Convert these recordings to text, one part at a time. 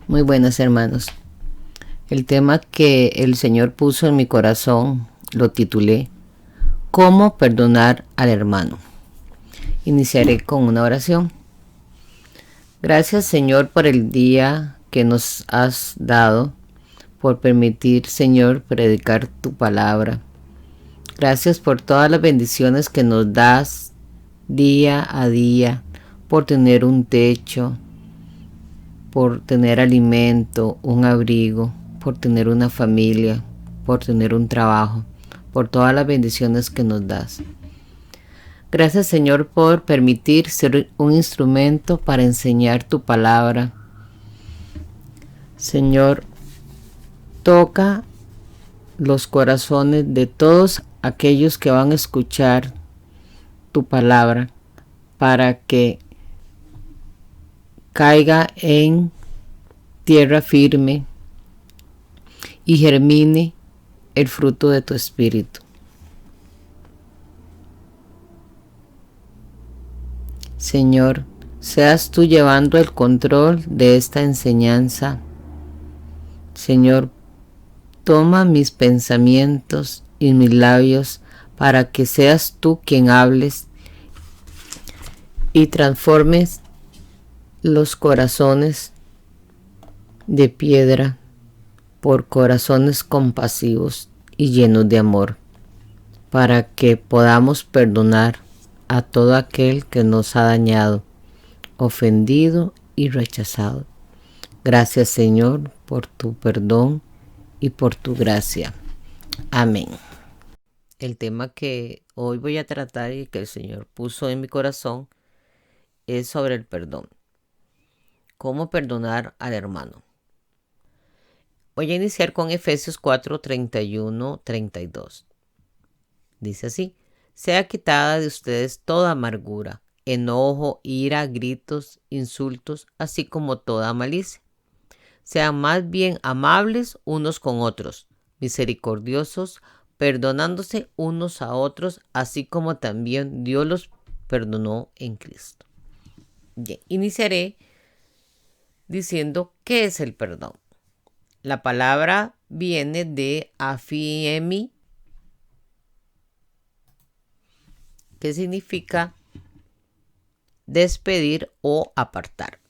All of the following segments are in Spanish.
Muy buenas, hermanos. El tema que el Señor puso en mi corazón lo titulé ¿Cómo perdonar al hermano? Iniciaré con una oración. Gracias, Señor, por el día que nos has dado, por permitir, Señor, predicar tu palabra. Gracias por todas las bendiciones que nos das día a día, por tener un techo, por tener alimento, un abrigo, por tener una familia, por tener un trabajo, por todas las bendiciones que nos das. Gracias, Señor, por permitir ser un instrumento para enseñar tu palabra. Señor, toca los corazones de todos aquellos que van a escuchar tu palabra para que caiga en tierra firme y germine el fruto de tu espíritu. Señor, seas tú llevando el control de esta enseñanza. Señor, toma mis pensamientos y mis labios para que seas tú quien hables y transformes los corazones de piedra por corazones compasivos y llenos de amor, para que podamos perdonar a todo aquel que nos ha dañado, ofendido y rechazado. Gracias, Señor, por tu perdón y por tu gracia. Amén. El tema que hoy voy a tratar y que el Señor puso en mi corazón es sobre el perdón. ¿Cómo perdonar al hermano? Voy a iniciar con Efesios 4, 31, 32. Dice así: sea quitada de ustedes toda amargura, enojo, ira, gritos, insultos, así como toda malicia. Sean más bien amables unos con otros, misericordiosos, perdonándose unos a otros, así como también Dios los perdonó en Cristo. Bien, iniciaré diciendo qué es el perdón. La palabra viene de afiemi, que significa despedir o apartar.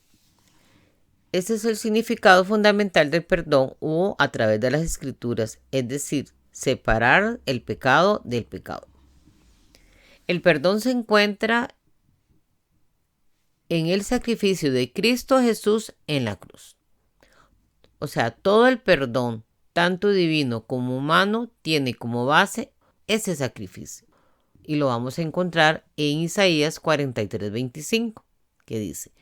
Ese es el significado fundamental del perdón o a través de las escrituras, es decir, separar el pecado del pecado. El perdón se encuentra en el sacrificio de Cristo Jesús en la cruz. O sea, todo el perdón, tanto divino como humano, tiene como base ese sacrificio. Y lo vamos a encontrar en Isaías 43:25, que dice: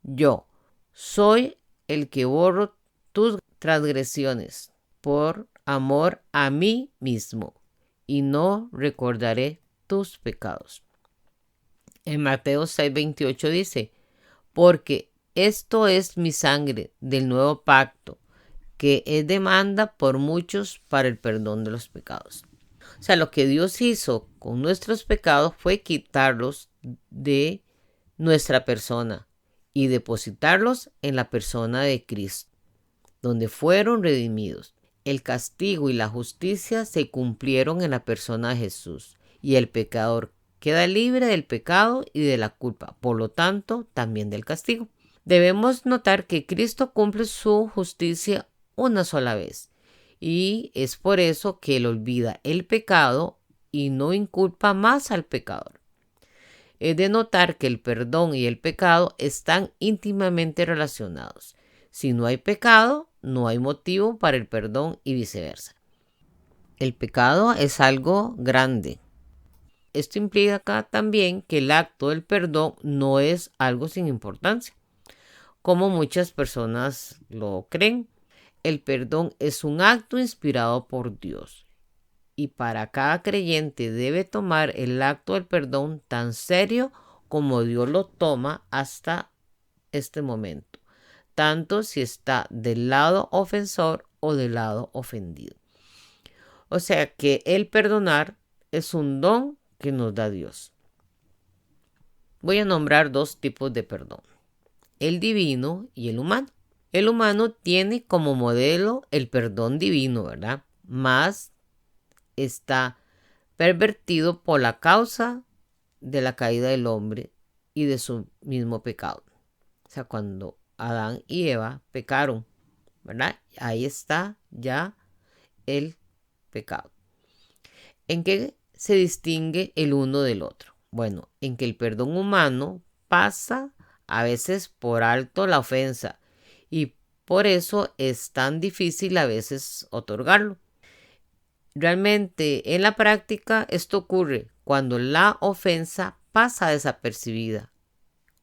yo soy el que borro tus transgresiones por amor a mí mismo, y no recordaré tus pecados. En Mateo 6:28 dice: porque esto es mi sangre del nuevo pacto, que es demanda por muchos para el perdón de los pecados. O sea, lo que Dios hizo con nuestros pecados fue quitarlos de nuestra persona y depositarlos en la persona de Cristo, donde fueron redimidos. El castigo y la justicia se cumplieron en la persona de Jesús, y el pecador queda libre del pecado y de la culpa, por lo tanto, también del castigo. Debemos notar que Cristo cumple su justicia una sola vez, y es por eso que Él olvida el pecado y no inculpa más al pecador. Es de notar que el perdón y el pecado están íntimamente relacionados. Si no hay pecado, no hay motivo para el perdón y viceversa. El pecado es algo grande. Esto implica también que el acto del perdón no es algo sin importancia, como muchas personas lo creen. El perdón es un acto inspirado por Dios, y para cada creyente debe tomar el acto del perdón tan serio como Dios lo toma hasta este momento, tanto si está del lado ofensor o del lado ofendido. O sea que el perdonar es un don que nos da Dios. Voy a nombrar dos tipos de perdón: el divino y el humano. El humano tiene como modelo el perdón divino, ¿verdad? Mas está pervertido por la causa de la caída del hombre y de su mismo pecado. O sea, cuando Adán y Eva pecaron, ¿verdad? Ahí está ya el pecado. ¿En qué se distingue el uno del otro? Bueno, en que el perdón humano pasa a veces por alto la ofensa y por eso es tan difícil a veces otorgarlo. Realmente en la práctica esto ocurre cuando la ofensa pasa desapercibida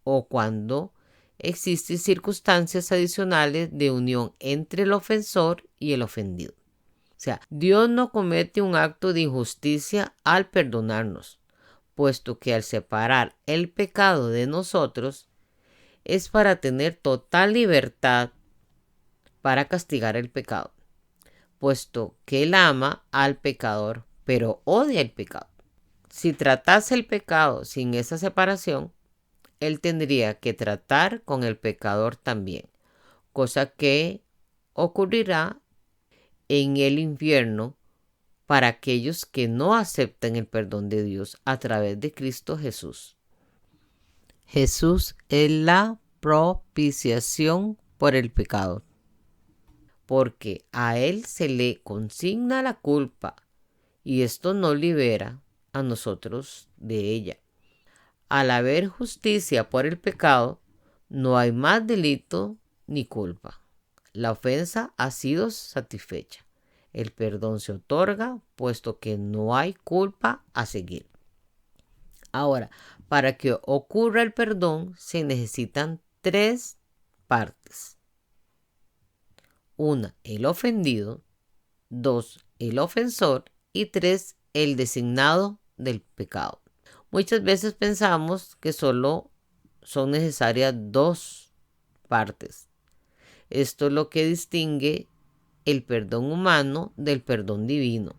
o cuando existen circunstancias adicionales de unión entre el ofensor y el ofendido. O sea, Dios no comete un acto de injusticia al perdonarnos, puesto que al separar el pecado de nosotros es para tener total libertad para castigar el pecado, puesto que Él ama al pecador, pero odia el pecado. Si tratase el pecado sin esa separación, Él tendría que tratar con el pecador también, cosa que ocurrirá en el infierno para aquellos que no aceptan el perdón de Dios a través de Cristo Jesús. Jesús es la propiciación por el pecado, porque a Él se le consigna la culpa y esto nos libera a nosotros de ella. Al haber justicia por el pecado, no hay más delito ni culpa. La ofensa ha sido satisfecha. El perdón se otorga, puesto que no hay culpa a seguir. Ahora, para que ocurra el perdón, se necesitan 3 partes. 1, el ofendido. 2, el ofensor. Y 3, el designado del pecado. Muchas veces pensamos que solo son necesarias 2 partes. Esto es lo que distingue el perdón humano del perdón divino.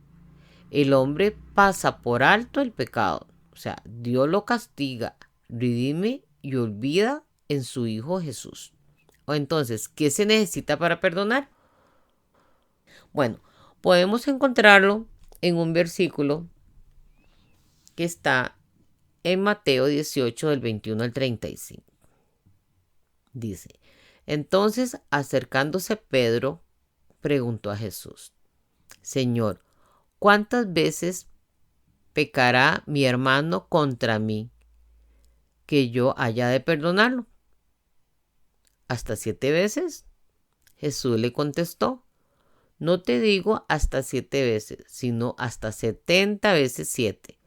El hombre pasa por alto el pecado, o sea, Dios lo castiga, redime y olvida en su Hijo Jesús. O entonces, ¿qué se necesita para perdonar? Bueno, podemos encontrarlo en un versículo que está en Mateo 18 del 21 al 35. Dice, entonces acercándose Pedro, preguntó a Jesús, Señor, ¿cuántas veces pecará mi hermano contra mí que yo haya de perdonarlo? ¿Hasta 7 veces? Jesús le contestó, no te digo hasta 7 veces, sino hasta 70 veces 7.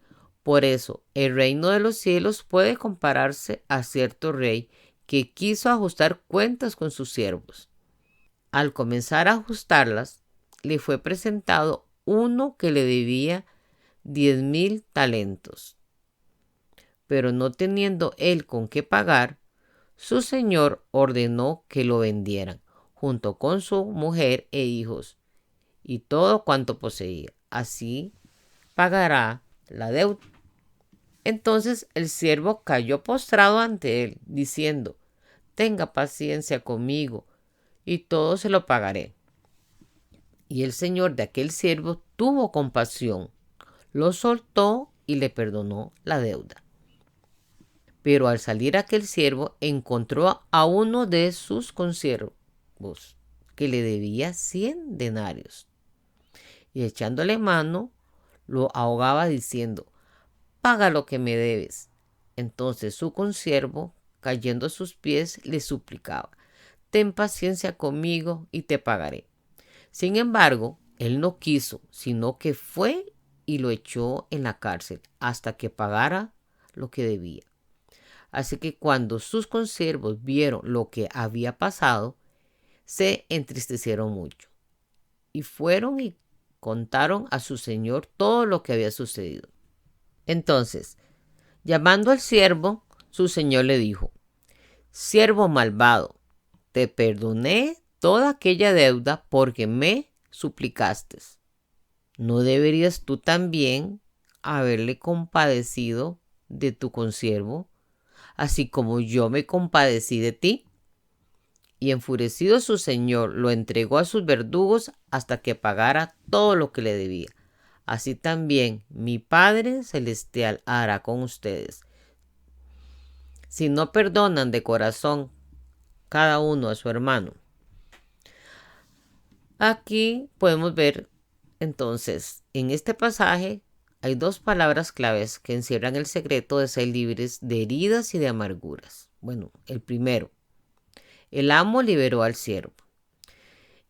Por eso, el reino de los cielos puede compararse a cierto rey que quiso ajustar cuentas con sus siervos. Al comenzar a ajustarlas, le fue presentado uno que le debía 10,000 talentos. Pero no teniendo él con qué pagar, su señor ordenó que lo vendieran, junto con su mujer e hijos, y todo cuanto poseía. Así pagará la deuda. Entonces el siervo cayó postrado ante él, diciendo, tenga paciencia conmigo, y todo se lo pagaré. Y el señor de aquel siervo tuvo compasión, lo soltó y le perdonó la deuda. Pero al salir aquel siervo encontró a uno de sus consiervos que le debía 100 denarios. Y echándole mano, lo ahogaba diciendo, paga lo que me debes. Entonces su consiervo, cayendo a sus pies, le suplicaba, ten paciencia conmigo y te pagaré. Sin embargo, él no quiso, sino que fue y lo echó en la cárcel hasta que pagara lo que debía. Así que cuando sus consiervos vieron lo que había pasado, se entristecieron mucho y fueron y contaron a su señor todo lo que había sucedido. Entonces, llamando al siervo, su señor le dijo, siervo malvado, te perdoné toda aquella deuda porque me suplicaste. ¿No deberías tú también haberle compadecido de tu consiervo, así como yo me compadecí de ti? y enfurecido su señor lo entregó a sus verdugos hasta que pagara todo lo que le debía. Así también mi Padre Celestial hará con ustedes. Si no perdonan de corazón cada uno a su hermano. Aquí podemos ver entonces, en este pasaje hay dos palabras claves que encierran el secreto de ser libres de heridas y de amarguras. Bueno, el primero, el amo liberó al siervo.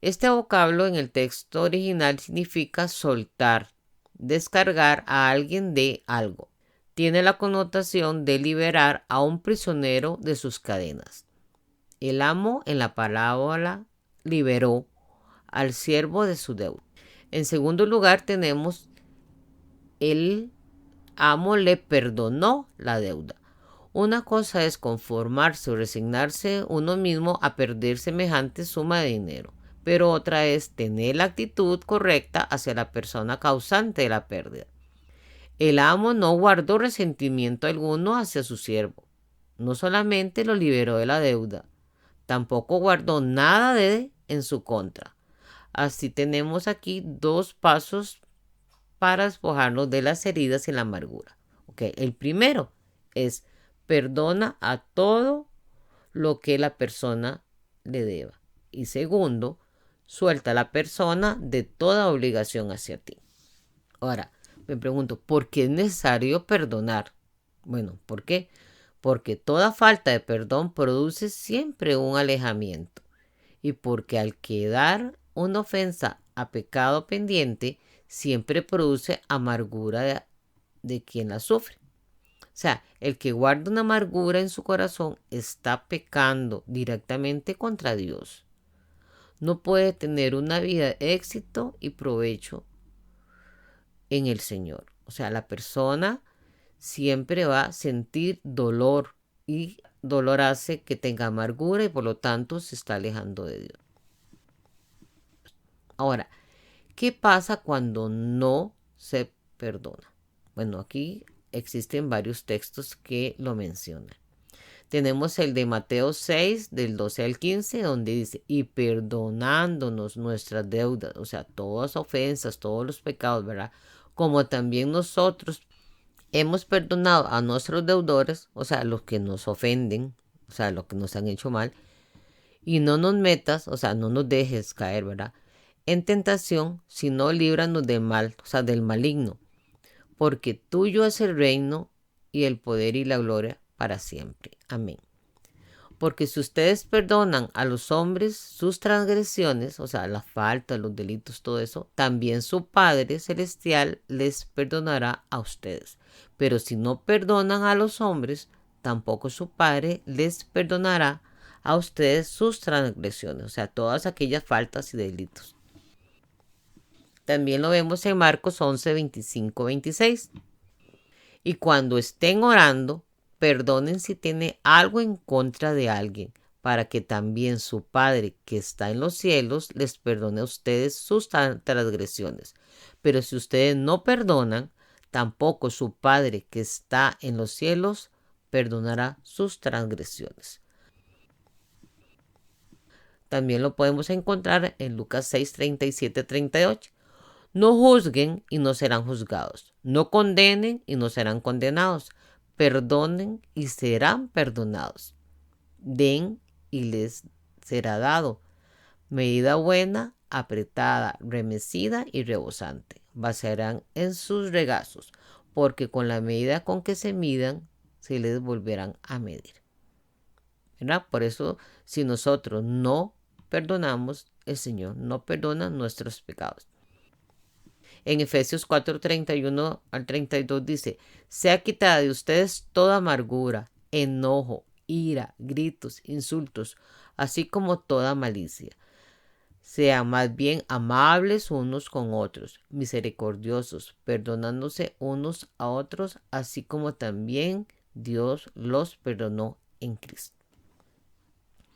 Este vocablo en el texto original significa soltar, descargar a alguien de algo. Tiene la connotación de liberar a un prisionero de sus cadenas. El amo en la parábola liberó al siervo de su deuda. En segundo lugar tenemos el amo le perdonó la deuda. Una cosa es conformarse o resignarse uno mismo a perder semejante suma de dinero, pero otra es tener la actitud correcta hacia la persona causante de la pérdida. El amo no guardó resentimiento alguno hacia su siervo. No solamente lo liberó de la deuda, tampoco guardó nada en su contra. Así tenemos aquí dos pasos para despojarnos de las heridas y la amargura. El primero es perdona a todo lo que la persona le deba. Y segundo, suelta a la persona de toda obligación hacia ti. Ahora, me pregunto, ¿por qué es necesario perdonar? Bueno, ¿por qué? Porque toda falta de perdón produce siempre un alejamiento. Y porque al quedar una ofensa a pecado pendiente, siempre produce amargura de quien la sufre. O sea, el que guarda una amargura en su corazón está pecando directamente contra Dios. No puede tener una vida de éxito y provecho en el Señor. O sea, la persona siempre va a sentir dolor y dolor hace que tenga amargura y por lo tanto se está alejando de Dios. Ahora, ¿qué pasa cuando no se perdona? Bueno, aquí existen varios textos que lo mencionan. Tenemos el de Mateo 6, del 12 al 15, donde dice, y perdonándonos nuestras deudas, o sea, todas ofensas, todos los pecados, ¿verdad? Como también nosotros hemos perdonado a nuestros deudores, o sea, los que nos ofenden, o sea, los que nos han hecho mal, y no nos metas, o sea, no nos dejes caer, ¿verdad? En tentación, sino líbranos del mal, o sea, del maligno, porque tuyo es el reino y el poder y la gloria para siempre. Amén. Porque si ustedes perdonan a los hombres sus transgresiones, o sea, las faltas, los delitos, todo eso, también su Padre Celestial les perdonará a ustedes. Pero si no perdonan a los hombres, tampoco su Padre les perdonará a ustedes sus transgresiones, o sea, todas aquellas faltas y delitos. También lo vemos en Marcos 11, 25, 26. Y cuando estén orando, perdonen si tiene algo en contra de alguien, para que también su Padre que está en los cielos les perdone a ustedes sus transgresiones. Pero si ustedes no perdonan, tampoco su Padre que está en los cielos perdonará sus transgresiones. También lo podemos encontrar en Lucas 6, 37, 38. No juzguen y no serán juzgados. No condenen y no serán condenados. Perdonen y serán perdonados. Den y les será dado. Medida buena, apretada, remecida y rebosante. Vaciarán en sus regazos, porque con la medida con que se midan, se les volverán a medir. ¿Verdad? Por eso, si nosotros no perdonamos, el Señor no perdona nuestros pecados. En Efesios 4, 31 al 32 dice, sea quitada de ustedes toda amargura, enojo, ira, gritos, insultos, así como toda malicia. Sean más bien amables unos con otros, misericordiosos, perdonándose unos a otros, así como también Dios los perdonó en Cristo.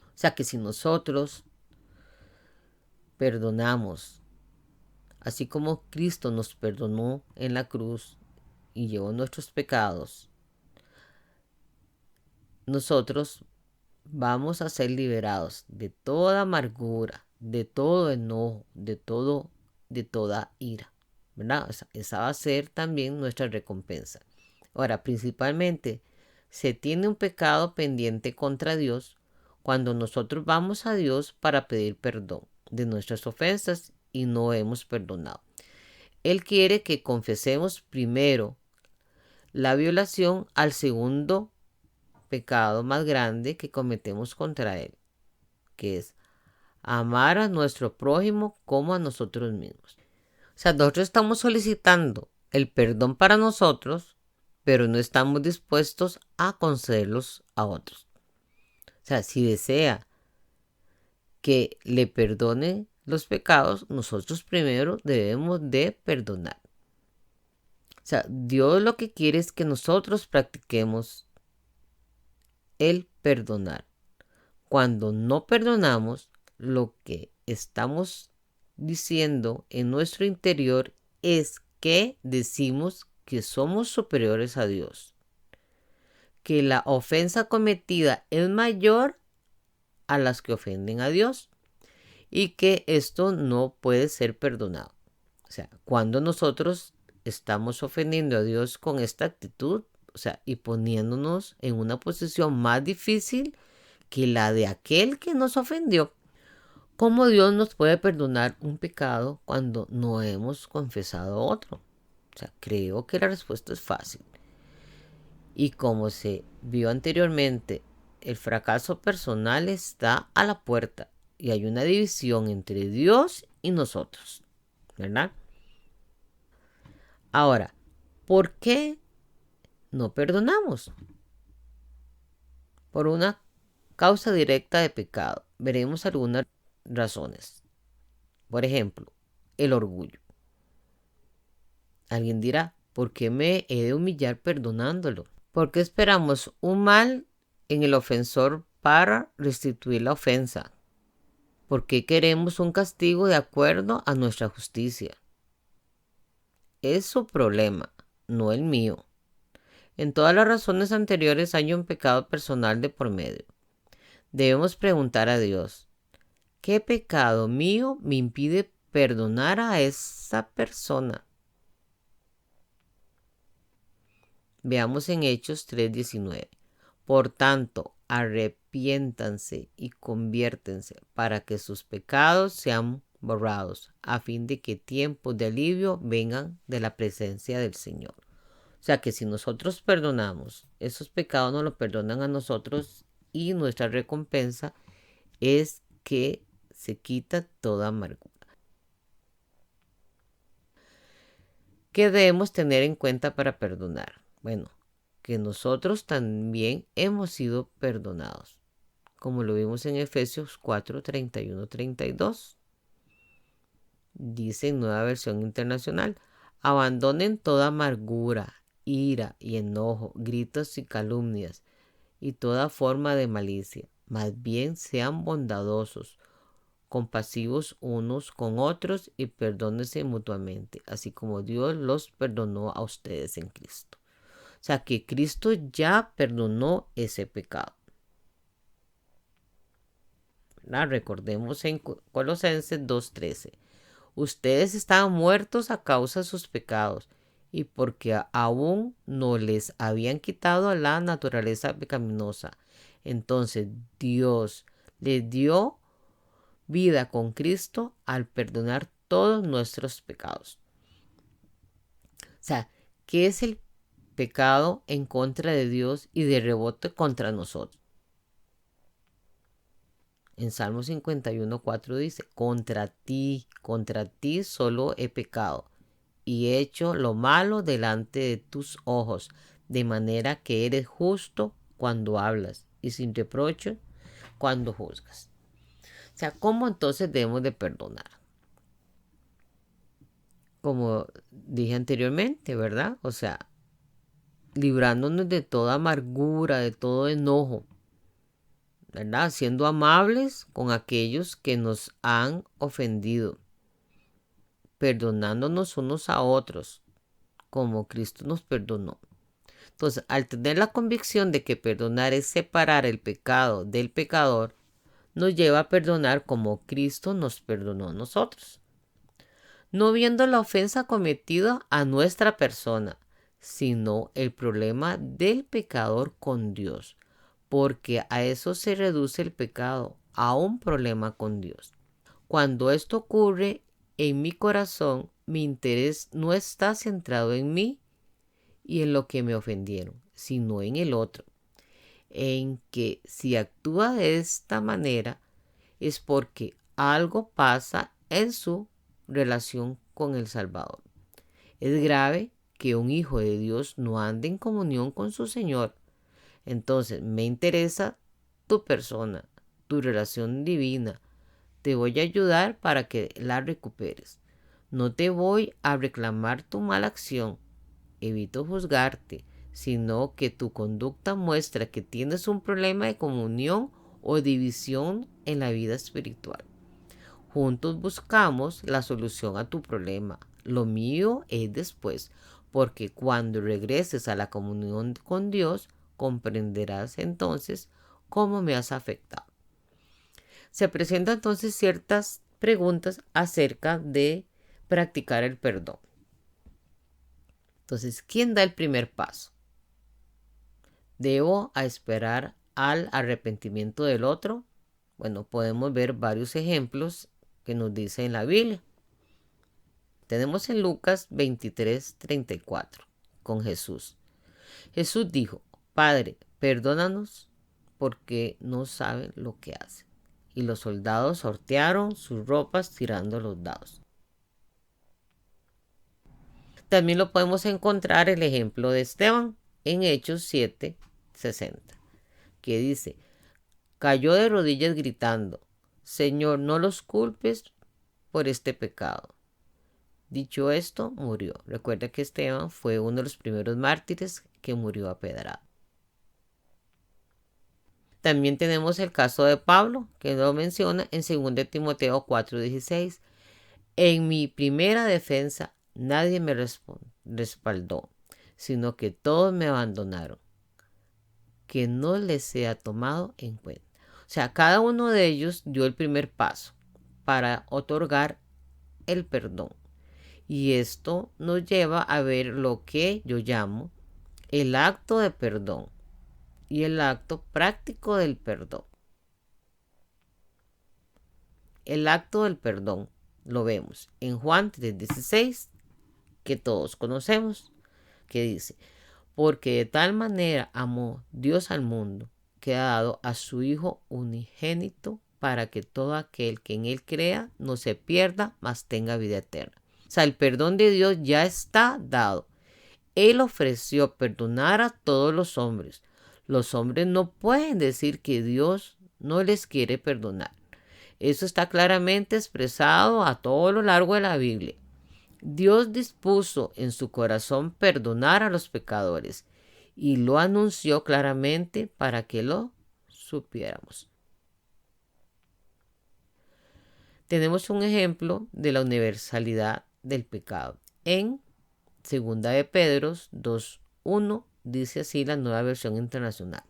O sea que si nosotros perdonamos, así como Cristo nos perdonó en la cruz y llevó nuestros pecados, nosotros, vamos a ser liberados de toda amargura, de todo enojo, de toda ira, ¿verdad? Esa va a ser también nuestra recompensa. Ahora, principalmente, se tiene un pecado pendiente contra Dios cuando nosotros vamos a Dios para pedir perdón de nuestras ofensas y no hemos perdonado. Él quiere que confesemos primero la violación al segundo pecado más grande que cometemos contra Él, que es amar a nuestro prójimo como a nosotros mismos. O sea, nosotros estamos solicitando el perdón para nosotros, pero no estamos dispuestos a concederlos a otros. O sea, si desea que le perdone los pecados, nosotros primero debemos de perdonar. O sea, Dios lo que quiere es que nosotros practiquemos el perdonar. Cuando no perdonamos, lo que estamos diciendo en nuestro interior es que decimos que somos superiores a Dios, que la ofensa cometida es mayor a las que ofenden a Dios y que esto no puede ser perdonado. O sea, cuando nosotros estamos ofendiendo a Dios con esta actitud, o sea, y poniéndonos en una posición más difícil que la de aquel que nos ofendió. ¿Cómo Dios nos puede perdonar un pecado cuando no hemos confesado otro? O sea, creo que la respuesta es fácil. Y como se vio anteriormente, el fracaso personal está a la puerta y hay una división entre Dios y nosotros, ¿verdad? Ahora, ¿por qué no perdonamos? Por una causa directa de pecado. Veremos algunas razones. Por ejemplo, el orgullo. Alguien dirá, ¿por qué me he de humillar perdonándolo? ¿Por qué esperamos un mal en el ofensor para restituir la ofensa? ¿Por qué queremos un castigo de acuerdo a nuestra justicia? Es su problema, no el mío. En todas las razones anteriores hay un pecado personal de por medio. Debemos preguntar a Dios, ¿qué pecado mío me impide perdonar a esa persona? Veamos en Hechos 3:19. Por tanto, arrepiéntanse y conviértense para que sus pecados sean borrados, a fin de que tiempos de alivio vengan de la presencia del Señor. O sea que si nosotros perdonamos, esos pecados nos los perdonan a nosotros y nuestra recompensa es que se quita toda amargura. ¿Qué debemos tener en cuenta para perdonar? Bueno, que nosotros también hemos sido perdonados, como lo vimos en Efesios 4:31-32. Dice en Nueva Versión Internacional, abandonen toda amargura, ira y enojo, gritos y calumnias y toda forma de malicia. Más bien sean bondadosos, compasivos unos con otros y perdónense mutuamente, así como Dios los perdonó a ustedes en Cristo. O sea que Cristo ya perdonó ese pecado. ¿Verdad? Recordemos en Colosenses 2:13. Ustedes estaban muertos a causa de sus pecados y porque aún no les habían quitado la naturaleza pecaminosa. Entonces Dios les dio vida con Cristo al perdonar todos nuestros pecados. O sea, ¿qué es el pecado en contra de Dios y de rebote contra nosotros? En Salmo 51:4 dice, contra ti solo he pecado y he hecho lo malo delante de tus ojos, de manera que eres justo cuando hablas y sin reproche cuando juzgas. O sea, ¿cómo entonces debemos de perdonar? Como dije anteriormente, ¿verdad? O sea, librándonos de toda amargura, de todo enojo, ¿verdad? Siendo amables con aquellos que nos han ofendido, perdonándonos unos a otros, como Cristo nos perdonó. Entonces, al tener la convicción de que perdonar es separar el pecado del pecador, nos lleva a perdonar como Cristo nos perdonó a nosotros, no viendo la ofensa cometida a nuestra persona, sino el problema del pecador con Dios, porque a eso se reduce el pecado, a un problema con Dios. Cuando esto ocurre en mi corazón, mi interés no está centrado en mí y en lo que me ofendieron, sino en el otro, en que si actúa de esta manera es porque algo pasa en su relación con el Salvador. Es grave que un hijo de Dios no ande en comunión con su Señor. Entonces me interesa tu persona, tu relación divina. Te voy a ayudar para que la recuperes. No te voy a reclamar tu mala acción. Evito juzgarte, sino que tu conducta muestra que tienes un problema de comunión o división en la vida espiritual. Juntos buscamos la solución a tu problema. Lo mío es después, porque cuando regreses a la comunión con Dios, comprenderás entonces cómo me has afectado. Se presentan entonces ciertas preguntas acerca de practicar el perdón. Entonces, ¿quién da el primer paso? ¿Debo esperar al arrepentimiento del otro? Bueno, podemos ver varios ejemplos que nos dice en la Biblia. Tenemos en Lucas 23:34 con Jesús. Jesús dijo: Padre, perdónanos porque no saben lo que hacen. Y los soldados sortearon sus ropas tirando los dados. También lo podemos encontrar el ejemplo de Esteban en Hechos 7:60, que dice: cayó de rodillas gritando: Señor, no los culpes por este pecado. Dicho esto, murió. Recuerda que Esteban fue uno de los primeros mártires que murió apedrado. También tenemos el caso de Pablo, que lo menciona en 2 Timoteo 4:16. En mi primera defensa nadie me respaldó, sino que todos me abandonaron, que no les sea tomado en cuenta. O sea, cada uno de ellos dio el primer paso para otorgar el perdón. Y esto nos lleva a ver lo que yo llamo el acto de perdón y el acto práctico del perdón. El acto del perdón lo vemos en Juan 3:16, que todos conocemos, que dice: porque de tal manera amó Dios al mundo, que ha dado a su Hijo unigénito, para que todo aquel que en Él crea no se pierda, mas tenga vida eterna. O sea, el perdón de Dios ya está dado. Él ofreció perdonar a todos los hombres. Los hombres no pueden decir que Dios no les quiere perdonar. Eso está claramente expresado a todo lo largo de la Biblia. Dios dispuso en su corazón perdonar a los pecadores y lo anunció claramente para que lo supiéramos. Tenemos un ejemplo de la universalidad del pecado. En 2 de Pedro 2:1 dice así la Nueva Versión Internacional: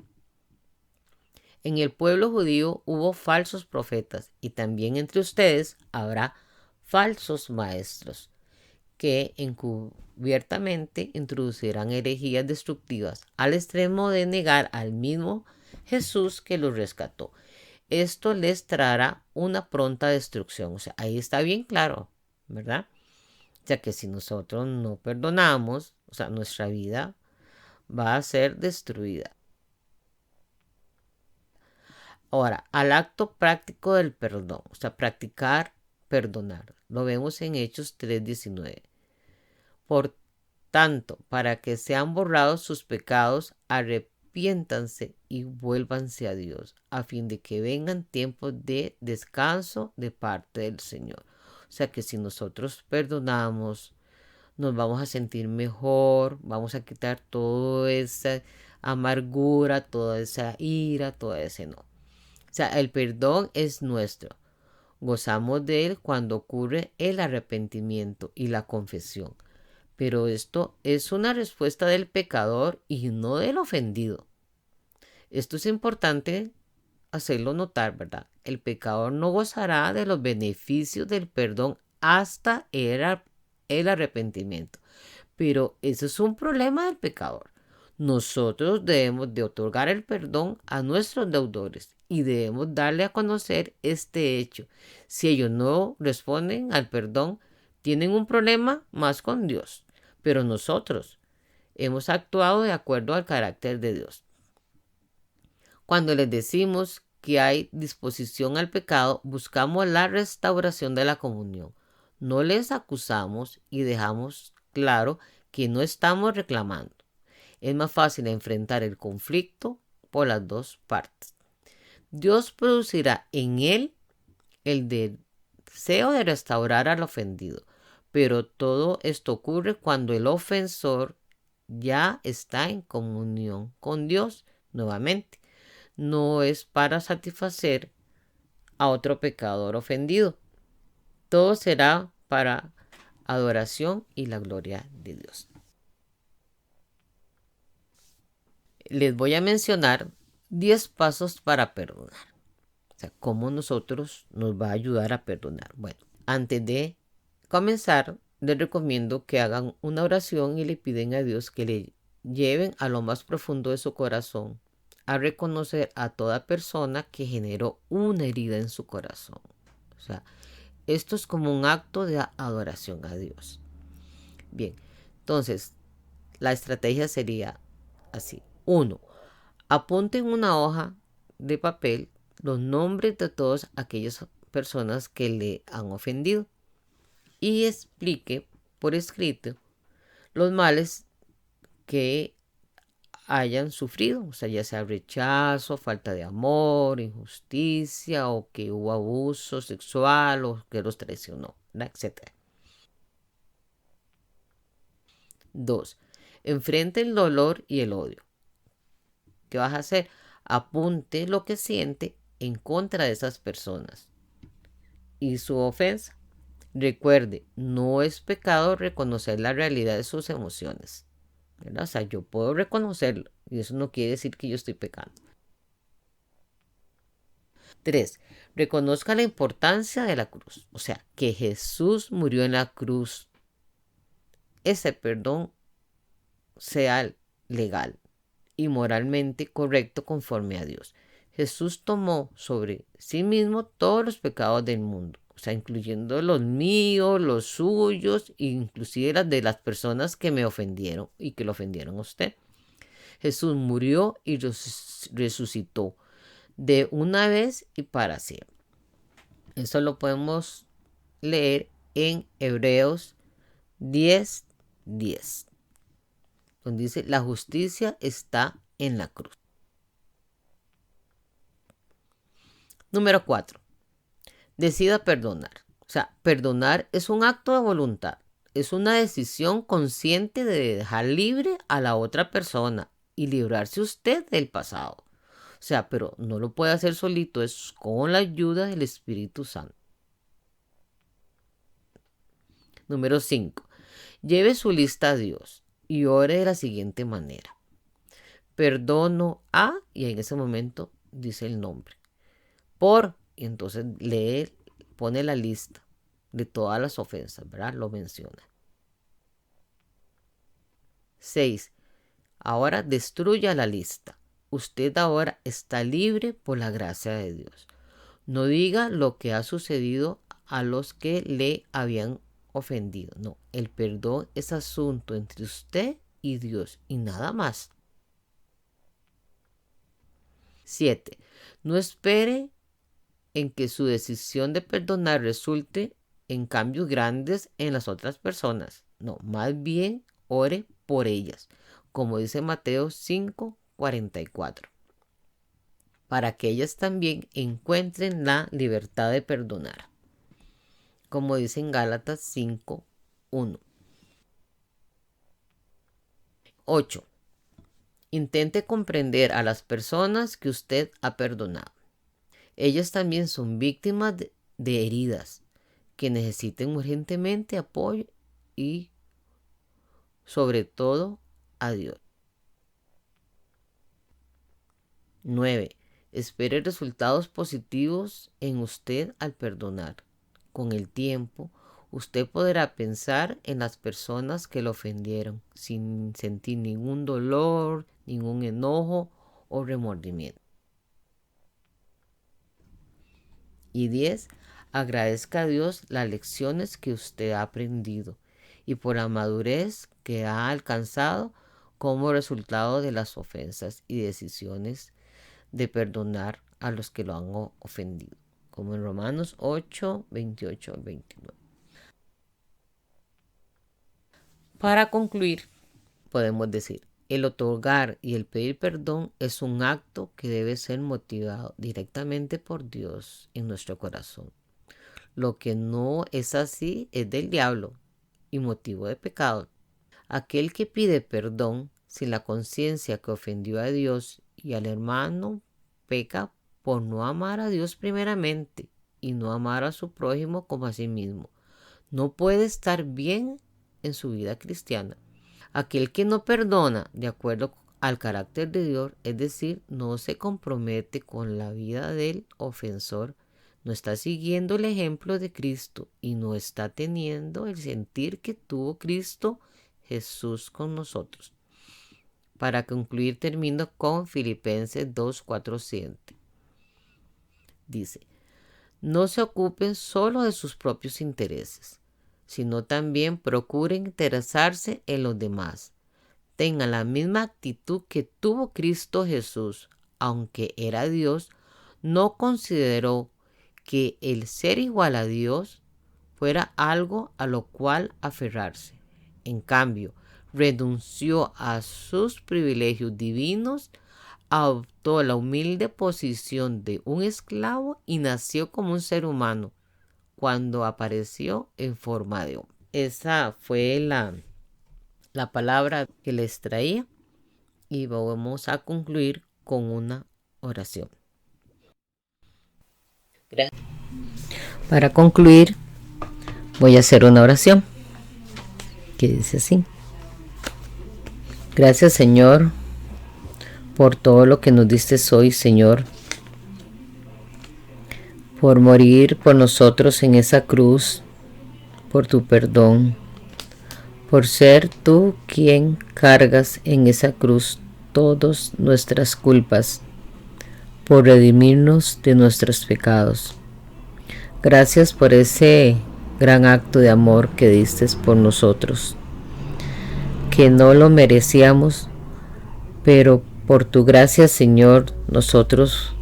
en el pueblo judío hubo falsos profetas, y también entre ustedes habrá falsos maestros, que encubiertamente introducirán herejías destructivas al extremo de negar al mismo Jesús que los rescató. Esto les traerá una pronta destrucción. O sea, ahí está bien claro, ¿verdad? O sea, que si nosotros no perdonamos, o sea, nuestra vida va a ser destruida. Ahora, al acto práctico del perdón, o sea, practicar perdonar. Lo vemos en Hechos 3:19. Por tanto, para que sean borrados sus pecados, arrepiéntanse y vuélvanse a Dios, a fin de que vengan tiempos de descanso de parte del Señor. O sea que si nosotros perdonamos, nos vamos a sentir mejor, vamos a quitar toda esa amargura, toda esa ira, todo ese no. O sea, el perdón es nuestro. Gozamos de él cuando ocurre el arrepentimiento y la confesión. Pero esto es una respuesta del pecador y no del ofendido. Esto es importante hacerlo notar, ¿verdad? El pecador no gozará de los beneficios del perdón hasta el arrepentimiento. Pero eso es un problema del pecador. Nosotros debemos de otorgar el perdón a nuestros deudores y debemos darle a conocer este hecho. Si ellos no responden al perdón, tienen un problema más con Dios. Pero nosotros hemos actuado de acuerdo al carácter de Dios. Cuando les decimos que hay disposición al pecado, buscamos la restauración de la comunión. No les acusamos y dejamos claro que no estamos reclamando. Es más fácil enfrentar el conflicto por las dos partes. Dios producirá en él el deseo de restaurar al ofendido, pero todo esto ocurre cuando el ofensor ya está en comunión con Dios nuevamente. No es para satisfacer a otro pecador ofendido. Todo será para adoración y la gloria de Dios. Les voy a mencionar 10 pasos para perdonar. O sea, cómo nosotros nos va a ayudar a perdonar. Bueno, antes de comenzar, les recomiendo que hagan una oración y le piden a Dios que le lleven a lo más profundo de su corazón a reconocer a toda persona que generó una herida en su corazón. O sea, esto es como un acto de adoración a Dios. Bien, entonces, la estrategia sería así. 1. Apunte en una hoja de papel los nombres de todas aquellas personas que le han ofendido y explique por escrito los males que hayan sufrido, o sea, ya sea rechazo, falta de amor, injusticia, o que hubo abuso sexual, o que los traicionó, etc. 2. Enfrente el dolor y el odio. ¿Qué vas a hacer? Apunte lo que siente en contra de esas personas y su ofensa. Recuerde, no es pecado reconocer la realidad de sus emociones, ¿verdad? O sea, yo puedo reconocerlo y eso no quiere decir que yo estoy pecando. 3. Reconozca la importancia de la cruz. O sea, que Jesús murió en la cruz. Ese perdón sea legal y moralmente correcto conforme a Dios. Jesús tomó sobre sí mismo todos los pecados del mundo, o sea, incluyendo los míos, los suyos, inclusive las de las personas que me ofendieron y que lo ofendieron a usted. Jesús murió y resucitó de una vez y para siempre. Eso lo podemos leer en Hebreos 10:10, donde dice, la justicia está en la cruz. Número 4. Decida perdonar. O sea, perdonar es un acto de voluntad. Es una decisión consciente de dejar libre a la otra persona y librarse usted del pasado. O sea, pero no lo puede hacer solito, es con la ayuda del Espíritu Santo. Número 5. Lleve su lista a Dios y ore de la siguiente manera. Perdono a, y en ese momento dice el nombre. Y entonces lee, pone la lista de todas las ofensas, ¿verdad? Lo menciona. 6. Ahora destruya la lista. Usted ahora está libre por la gracia de Dios. No diga lo que ha sucedido a los que le habían ofendido. No, el perdón es asunto entre usted y Dios y nada más. 7. No espere en que su decisión de perdonar resulte en cambios grandes en las otras personas. No, más bien ore por ellas, como dice Mateo 5:44, para que ellas también encuentren la libertad de perdonar, como dice en Gálatas 5:1. 8. Intente comprender a las personas que usted ha perdonado. Ellas también son víctimas de heridas que necesiten urgentemente apoyo y sobre todo a Dios. 9. Espere resultados positivos en usted al perdonar. Con el tiempo, usted podrá pensar en las personas que lo ofendieron sin sentir ningún dolor, ningún enojo o remordimiento. Y 10. Agradezca a Dios las lecciones que usted ha aprendido y por la madurez que ha alcanzado como resultado de las ofensas y decisiones de perdonar a los que lo han ofendido, como en Romanos 8, 28 al 29. Para concluir, podemos decir, el otorgar y el pedir perdón es un acto que debe ser motivado directamente por Dios en nuestro corazón. Lo que no es así es del diablo y motivo de pecado. Aquel que pide perdón sin la conciencia que ofendió a Dios y al hermano peca por no amar a Dios primeramente y no amar a su prójimo como a sí mismo. No puede estar bien en su vida cristiana. Aquel que no perdona de acuerdo al carácter de Dios, es decir, no se compromete con la vida del ofensor, no está siguiendo el ejemplo de Cristo y no está teniendo el sentir que tuvo Cristo Jesús con nosotros. Para concluir, termino con Filipenses 2, 4, 7. Dice, no se ocupen solo de sus propios intereses, sino también procuren interesarse en los demás. Tengan la misma actitud que tuvo Cristo Jesús, aunque era Dios, no consideró que el ser igual a Dios fuera algo a lo cual aferrarse. En cambio, renunció a sus privilegios divinos, adoptó la humilde posición de un esclavo y nació como un ser humano cuando apareció en forma de hombre. Esa fue la palabra que les traía y vamos a concluir con una oración. Gracias. Para concluir, voy a hacer una oración que dice así. Gracias, Señor, por todo lo que nos diste hoy, Señor, por morir por nosotros en esa cruz, por tu perdón, por ser tú quien cargas en esa cruz todas nuestras culpas, por redimirnos de nuestros pecados. Gracias por ese gran acto de amor que diste por nosotros, que no lo merecíamos, pero por tu gracia, Señor, nosotros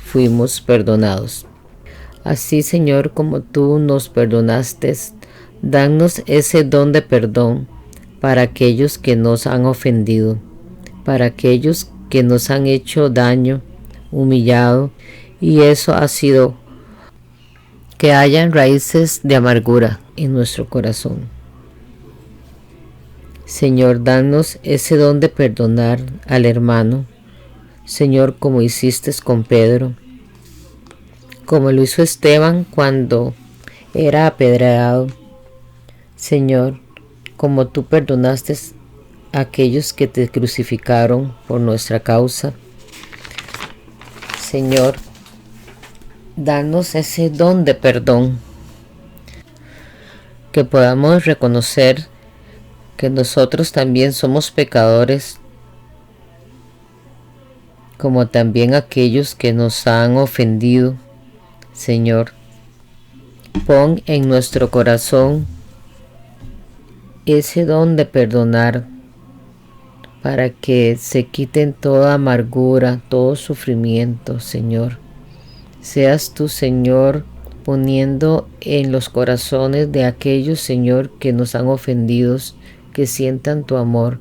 fuimos perdonados. Así, Señor, como tú nos perdonaste, danos ese don de perdón para aquellos que nos han ofendido, para aquellos que nos han hecho daño, humillado, y eso ha sido que hayan raíces de amargura en nuestro corazón. Señor, danos ese don de perdonar al hermano, Señor, como hiciste con Pedro, como lo hizo Esteban cuando era apedreado. Señor, como tú perdonaste a aquellos que te crucificaron por nuestra causa. Señor, danos ese don de perdón, que podamos reconocer que nosotros también somos pecadores, como también aquellos que nos han ofendido. Señor, pon en nuestro corazón ese don de perdonar para que se quiten toda amargura, todo sufrimiento, Señor. Seas tú, Señor, poniendo en los corazones de aquellos, Señor, que nos han ofendido, que sientan tu amor.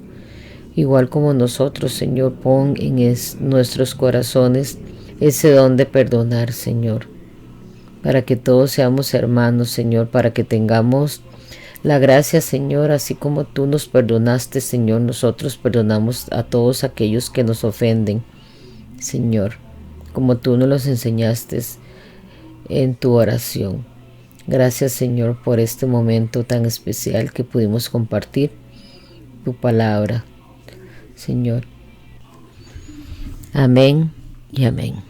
Igual como nosotros, Señor, pon en nuestros corazones ese don de perdonar, Señor, para que todos seamos hermanos, Señor, para que tengamos la gracia, Señor, así como tú nos perdonaste, Señor, nosotros perdonamos a todos aquellos que nos ofenden, Señor, como tú nos los enseñaste en tu oración. Gracias, Señor, por este momento tan especial que pudimos compartir. tu palabra, Señor. Amén y amén.